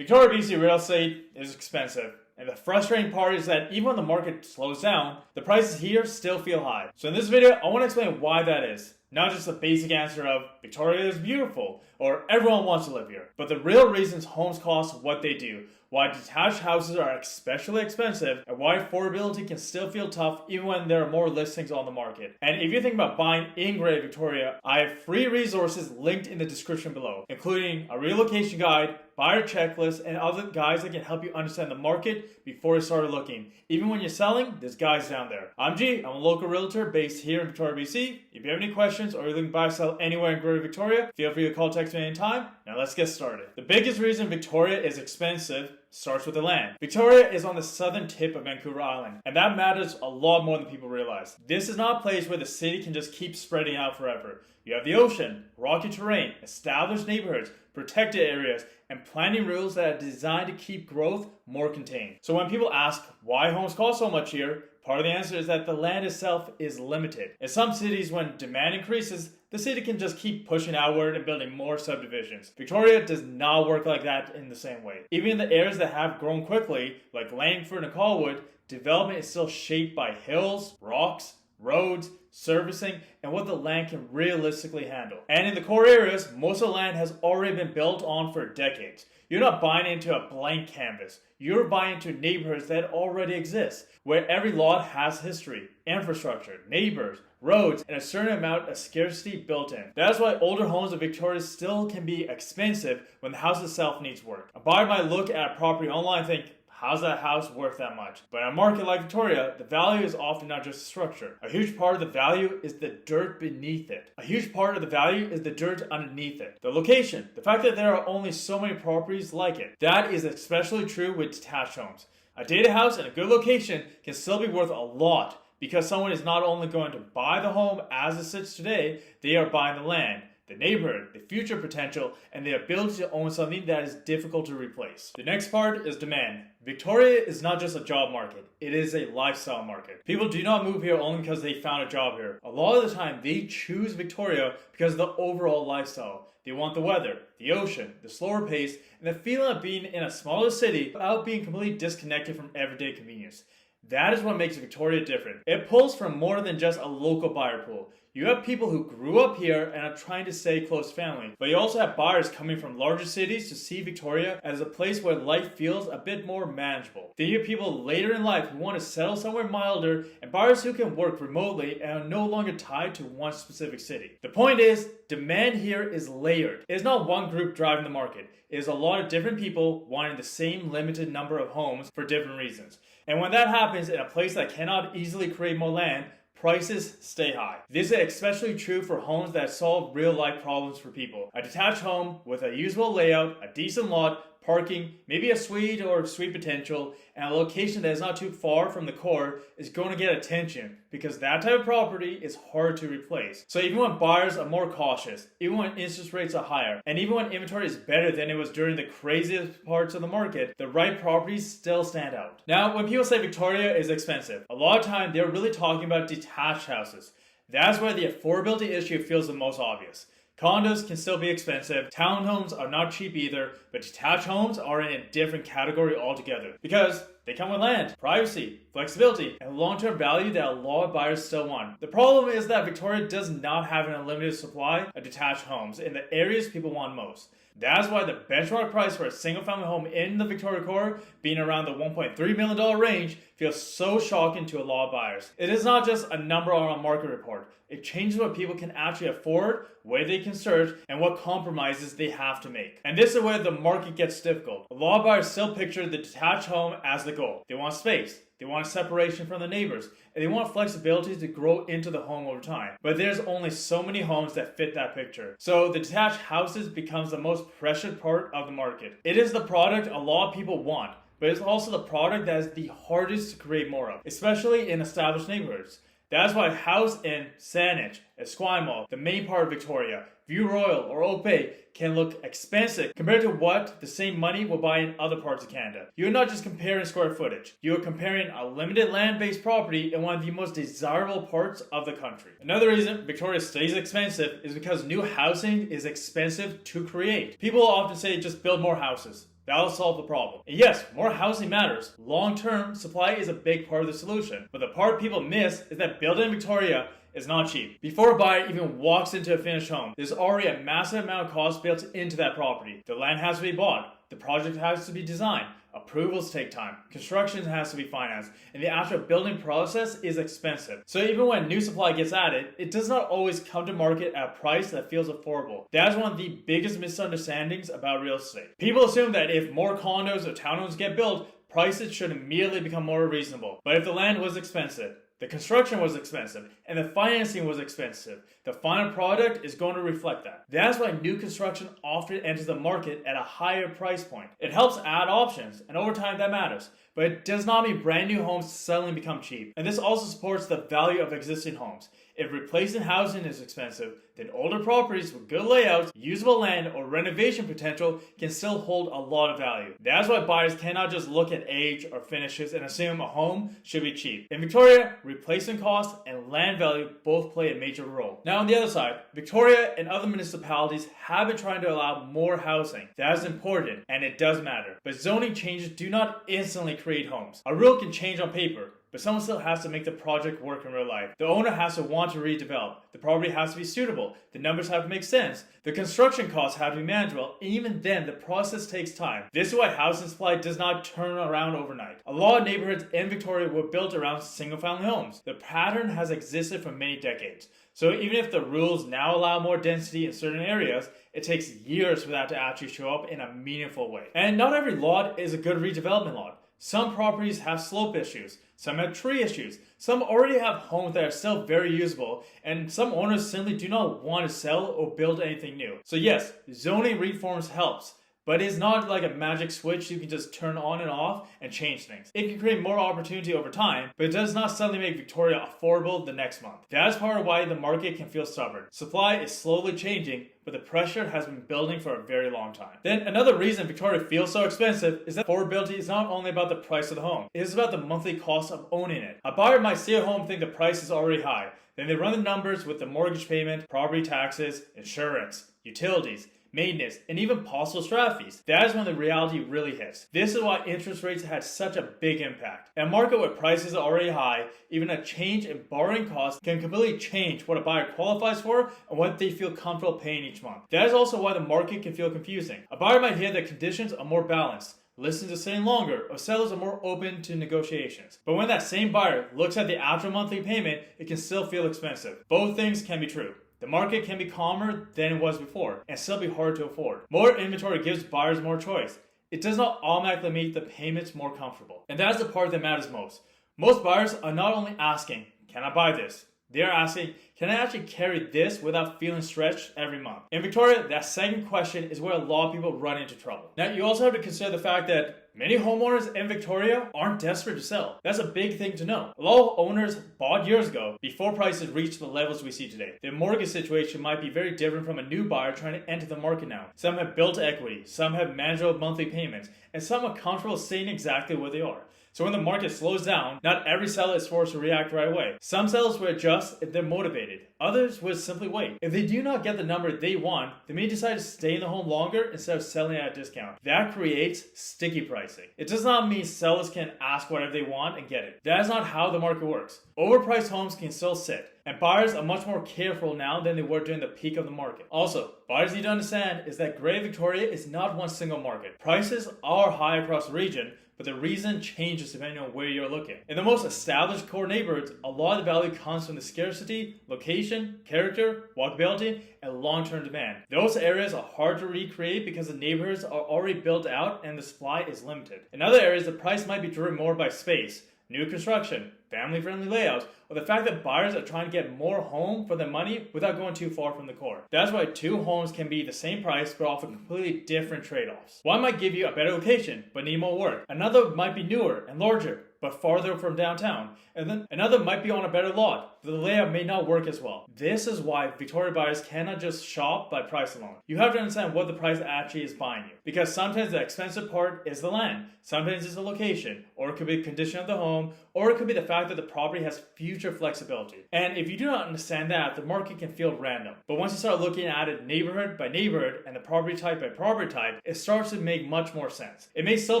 Victoria BC real estate is expensive, and the frustrating part is that even when the market slows down, the prices here still feel high. So in this video, I want to explain why that is. Not just the basic answer of Victoria is beautiful or everyone wants to live here, but the real reasons homes cost what they do, why detached houses are especially expensive, and why affordability can still feel tough even when there are more listings on the market. And if you think about buying in Greater Victoria, I have free resources linked in the description below, including a relocation guide, buyer checklist, and other guides that can help you understand the market before you start looking. Even when you're selling, there's guides down there. I'm G, I'm a local realtor based here in Victoria, BC. If you have any questions or you're looking to buy or sell anywhere in Greater Victoria, feel free to call, text me anytime. Now let's get started. The biggest reason Victoria is expensive starts with the land. Victoria is on the southern tip of Vancouver Island, and that matters a lot more than people realize. This is not a place where the city can just keep spreading out forever. You have the ocean, rocky terrain, established neighborhoods, protected areas, and planning rules that are designed to keep growth more contained. So when people ask why homes cost so much here, part of the answer is that the land itself is limited. In some cities, when demand increases, the city can just keep pushing outward and building more subdivisions. Victoria does not work like that in the same way. Even in the areas that have grown quickly, like Langford and Colwood, development is still shaped by hills, rocks, roads, servicing, and what the land can realistically handle. And in the core areas, most of the land has already been built on for decades. You're not buying into a blank canvas. You're buying into neighborhoods that already exist, where every lot has history, infrastructure, neighbors, roads, and a certain amount of scarcity built in. That's why older homes in Victoria still can be expensive when the house itself needs work. A buyer might look at a property online and think, how's that house worth that much? But in a market like Victoria, the value is often not just structure. A huge part of the value is the dirt beneath it. A huge part of the value is the dirt underneath it. The location, the fact that there are only so many properties like it. That is especially true with detached homes. A dated house in a good location can still be worth a lot because someone is not only going to buy the home as it sits today, they are buying the land, the neighborhood, the future potential, and the ability to own something that is difficult to replace. The next part is demand. Victoria is not just a job market, it is a lifestyle market. People do not move here only because they found a job here. A lot of the time, they choose Victoria because of the overall lifestyle. They want the weather, the ocean, the slower pace, and the feeling of being in a smaller city without being completely disconnected from everyday convenience. That is what makes Victoria different. It pulls from more than just a local buyer pool. You have people who grew up here and are trying to stay close to family, but you also have buyers coming from larger cities to see Victoria as a place where life feels a bit more manageable. Then you have people later in life who want to settle somewhere milder, and buyers who can work remotely and are no longer tied to one specific city. The point is, demand here is layered. It is not one group driving the market. It is a lot of different people wanting the same limited number of homes for different reasons. And when that happens in a place that cannot easily create more land, prices stay high. This is especially true for homes that solve real-life problems for people. A detached home with a usable layout, a decent lot, parking, maybe a suite or suite potential, and a location that is not too far from the core is going to get attention because that type of property is hard to replace. So even when buyers are more cautious, even when interest rates are higher, and even when inventory is better than it was during the craziest parts of the market, the right properties still stand out. Now, when people say Victoria is expensive, a lot of time they're really talking about detached houses. That's where the affordability issue feels the most obvious. Condos can still be expensive, townhomes are not cheap either, but detached homes are in a different category altogether because they come with land, privacy, flexibility, and long-term value that a lot of buyers still want. The problem is that Victoria does not have an unlimited supply of detached homes in the areas people want most. That's why the benchmark price for a single-family home in the Victoria core, being around the $1.3 million range, feels so shocking to a lot of buyers. It is not just a number on a market report. It changes what people can actually afford, where they can search, and what compromises they have to make. And this is where the market gets difficult. A lot of buyers still picture the detached home as the goal. They want space, they want separation from the neighbors, and they want flexibility to grow into the home over time. But there's only so many homes that fit that picture. So the detached houses becomes the most precious part of the market. It is the product a lot of people want, but it's also the product that is the hardest to create more of, especially in established neighborhoods. That's why a house in Saanich, Esquimalt, the main part of Victoria, View Royal, or Oak Bay can look expensive compared to what the same money will buy in other parts of Canada. You're not just comparing square footage. You're comparing a limited land-based property in one of the most desirable parts of the country. Another reason Victoria stays expensive is because new housing is expensive to create. People often say just build more houses. That'll solve the problem. And yes, more housing matters. Long-term, supply is a big part of the solution. But the part people miss is that building in Victoria is not cheap. Before a buyer even walks into a finished home, there's already a massive amount of cost built into that property. The land has to be bought, the project has to be designed, approvals take time, construction has to be financed, and the actual building process is expensive. So even when new supply gets added, it does not always come to market at a price that feels affordable. That is one of the biggest misunderstandings about real estate. People assume that if more condos or townhomes get built, prices should immediately become more reasonable. But if the land was expensive, the construction was expensive, and the financing was expensive, the final product is going to reflect that. That's why new construction often enters the market at a higher price point. It helps add options, and over time that matters. But it does not mean brand new homes suddenly become cheap. And this also supports the value of existing homes. If replacing housing is expensive, then older properties with good layouts, usable land, or renovation potential can still hold a lot of value. That's why buyers cannot just look at age or finishes and assume a home should be cheap. In Victoria, replacement costs and land value both play a major role. Now on the other side, Victoria and other municipalities have been trying to allow more housing. That is important, and it does matter. But zoning changes do not instantly create homes. A rule can change on paper, but someone still has to make the project work in real life. The owner has to want to redevelop. The property has to be suitable. The numbers have to make sense. The construction costs have to be manageable. And even then, the process takes time. This is why housing supply does not turn around overnight. A lot of neighborhoods in Victoria were built around single-family homes. The pattern has existed for many decades. So even if the rules now allow more density in certain areas, it takes years for that to actually show up in a meaningful way. And not every lot is a good redevelopment lot. Some properties have slope issues, some have tree issues, some already have homes that are still very usable, and some owners simply do not want to sell or build anything new. So yes, zoning reforms helps, but it's not like a magic switch you can just turn on and off and change things. It can create more opportunity over time, but it does not suddenly make Victoria affordable the next month. That's part of why the market can feel stubborn. Supply is slowly changing, but the pressure has been building for a very long time. Then another reason Victoria feels so expensive is that affordability is not only about the price of the home, it is about the monthly cost of owning it. A buyer might see a home and think the price is already high. Then they run the numbers with the mortgage payment, property taxes, insurance, utilities, maintenance, and even possible strata fees. That is when the reality really hits. This is why interest rates had such a big impact. In a market where prices are already high, even a change in borrowing costs can completely change what a buyer qualifies for and what they feel comfortable paying each month. That is also why the market can feel confusing. A buyer might hear that conditions are more balanced, listens to staying longer, or sellers are more open to negotiations. But when that same buyer looks at the actual monthly payment, it can still feel expensive. Both things can be true. The market can be calmer than it was before, and still be hard to afford. More inventory gives buyers more choice. It does not automatically make the payments more comfortable. And that is the part that matters most. Most buyers are not only asking, can I buy this? They are asking, can I actually carry this without feeling stretched every month? In Victoria, that second question is where a lot of people run into trouble. Now, you also have to consider the fact that many homeowners in Victoria aren't desperate to sell. That's a big thing to know. A lot of owners bought years ago before prices reached the levels we see today. Their mortgage situation might be very different from a new buyer trying to enter the market now. Some have built equity, some have manageable monthly payments, and some are comfortable staying exactly where they are. So when the market slows down, not every seller is forced to react right away. Some sellers will adjust if they're motivated. Others will simply wait. If they do not get the number they want, they may decide to stay in the home longer instead of selling at a discount. That creates sticky pricing. It does not mean sellers can ask whatever they want and get it. That is not how the market works. Overpriced homes can still sit, and buyers are much more careful now than they were during the peak of the market. Also, buyers need to understand is that Greater Victoria is not one single market. Prices are high across the region, but the reason changes depending on where you're looking. In the most established core neighborhoods, a lot of the value comes from the scarcity, location, character, walkability, and long-term demand. Those areas are hard to recreate because the neighborhoods are already built out and the supply is limited. In other areas, the price might be driven more by space, new construction, family-friendly layouts, or the fact that buyers are trying to get more home for their money without going too far from the core. That's why two homes can be the same price but offer completely different trade-offs. One might give you a better location but need more work. Another might be newer and larger but farther from downtown. And then another might be on a better lot, but the layout may not work as well. This is why Victoria buyers cannot just shop by price alone. You have to understand what the price actually is buying you. Because sometimes the expensive part is the land, sometimes it's the location, or it could be the condition of the home, or it could be the fact that the property has future flexibility. And if you do not understand that, the market can feel random. But once you start looking at it neighborhood by neighborhood and the property type by property type, it starts to make much more sense. It may still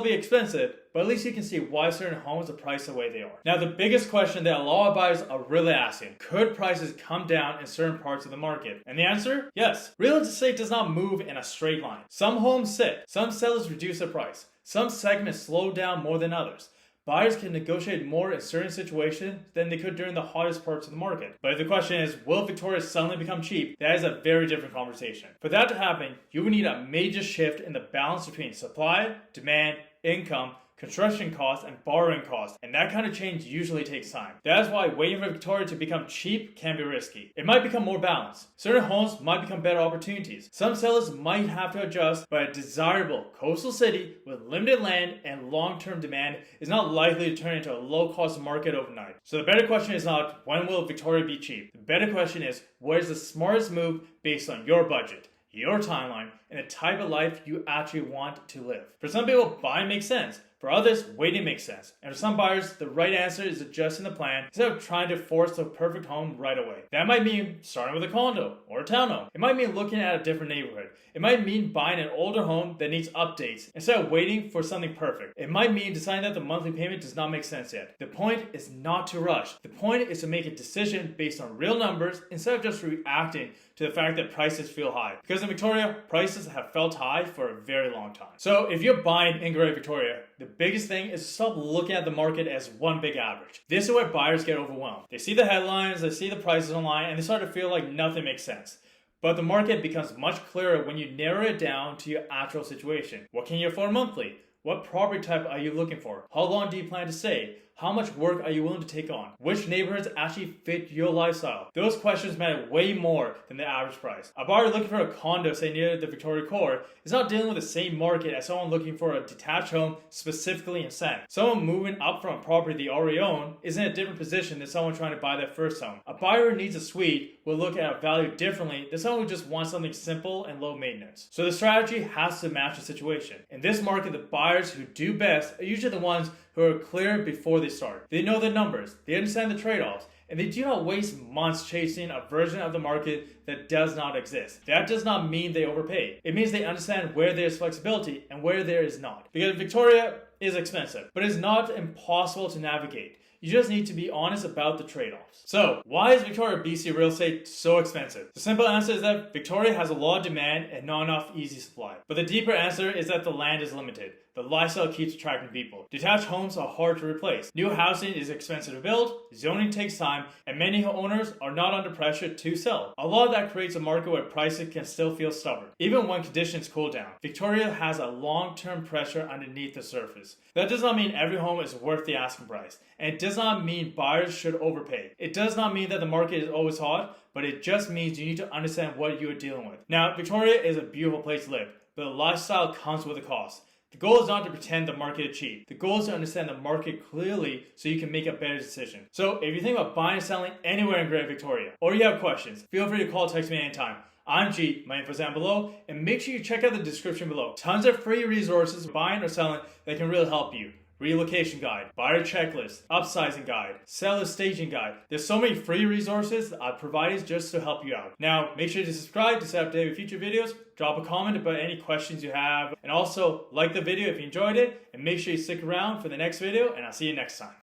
be expensive, but at least you can see why certain homes are priced the way they are. Now, the biggest question that a lot of buyers are really asking, could prices come down in certain parts of the market? And the answer, yes. Real estate does not move in a straight line. Some homes sit, some sellers reduce their price, some segments slow down more than others. Buyers can negotiate more in certain situations than they could during the hottest parts of the market. But if the question is, will Victoria suddenly become cheap? That is a very different conversation. For that to happen, you will need a major shift in the balance between supply, demand, income, construction costs, and borrowing costs, and that kind of change usually takes time. That is why waiting for Victoria to become cheap can be risky. It might become more balanced. Certain homes might become better opportunities. Some sellers might have to adjust, but a desirable coastal city with limited land and long-term demand is not likely to turn into a low-cost market overnight. So the better question is not, when will Victoria be cheap? The better question is, what is the smartest move based on your budget, your timeline, and the type of life you actually want to live? For some people, buying makes sense. For others, waiting makes sense. And for some buyers, the right answer is adjusting the plan instead of trying to force the perfect home right away. That might mean starting with a condo or a townhome. It might mean looking at a different neighborhood. It might mean buying an older home that needs updates instead of waiting for something perfect. It might mean deciding that the monthly payment does not make sense yet. The point is not to rush. The point is to make a decision based on real numbers instead of just reacting to the fact that prices feel high. Because in Victoria, prices have felt high for a very long time. So if you're buying in Greater Victoria, the biggest thing is to stop looking at the market as one big average. This is where buyers get overwhelmed. They see the headlines, they see the prices online, and they start to feel like nothing makes sense. But the market becomes much clearer when you narrow it down to your actual situation. What can you afford monthly? What property type are you looking for? How long do you plan to stay? How much work are you willing to take on? Which neighborhoods actually fit your lifestyle? Those questions matter way more than the average price. A buyer looking for a condo, say near the Victoria core, is not dealing with the same market as someone looking for a detached home specifically in San. Someone moving up from a property they already own is in a different position than someone trying to buy their first home. A buyer who needs a suite will look at a value differently than someone who just wants something simple and low maintenance. So the strategy has to match the situation. In this market, the buyers who do best are usually the ones who are clear before they start. They know the numbers, they understand the trade-offs, and they do not waste months chasing a version of the market that does not exist. That does not mean they overpay. It means they understand where there is flexibility and where there is not. Because Victoria is expensive, but it's not impossible to navigate. You just need to be honest about the trade-offs. So, why is Victoria BC real estate so expensive? The simple answer is that Victoria has a lot of demand and not enough easy supply. But the deeper answer is that the land is limited. The lifestyle keeps attracting people. Detached homes are hard to replace. New housing is expensive to build, zoning takes time, and many owners are not under pressure to sell. A lot of that creates a market where prices can still feel stubborn, even when conditions cool down. Victoria has a long-term pressure underneath the surface. That does not mean every home is worth the asking price, and it does not mean buyers should overpay. It does not mean that the market is always hot, but it just means you need to understand what you are dealing with. Now, Victoria is a beautiful place to live, but the lifestyle comes with a cost. The goal is not to pretend the market is cheap. The goal is to understand the market clearly so you can make a better decision. So if you think about buying and selling anywhere in Greater Victoria, or you have questions, feel free to call or text me anytime. I'm G, my info is down below, and make sure you check out the description below. Tons of free resources for buying or selling that can really help you. Relocation guide, buyer checklist, upsizing guide, seller staging guide. There's so many free resources I've provided just to help you out. Now, make sure to subscribe to stay updated with future videos. Drop a comment about any questions you have. And also, like the video if you enjoyed it. And make sure you stick around for the next video. And I'll see you next time.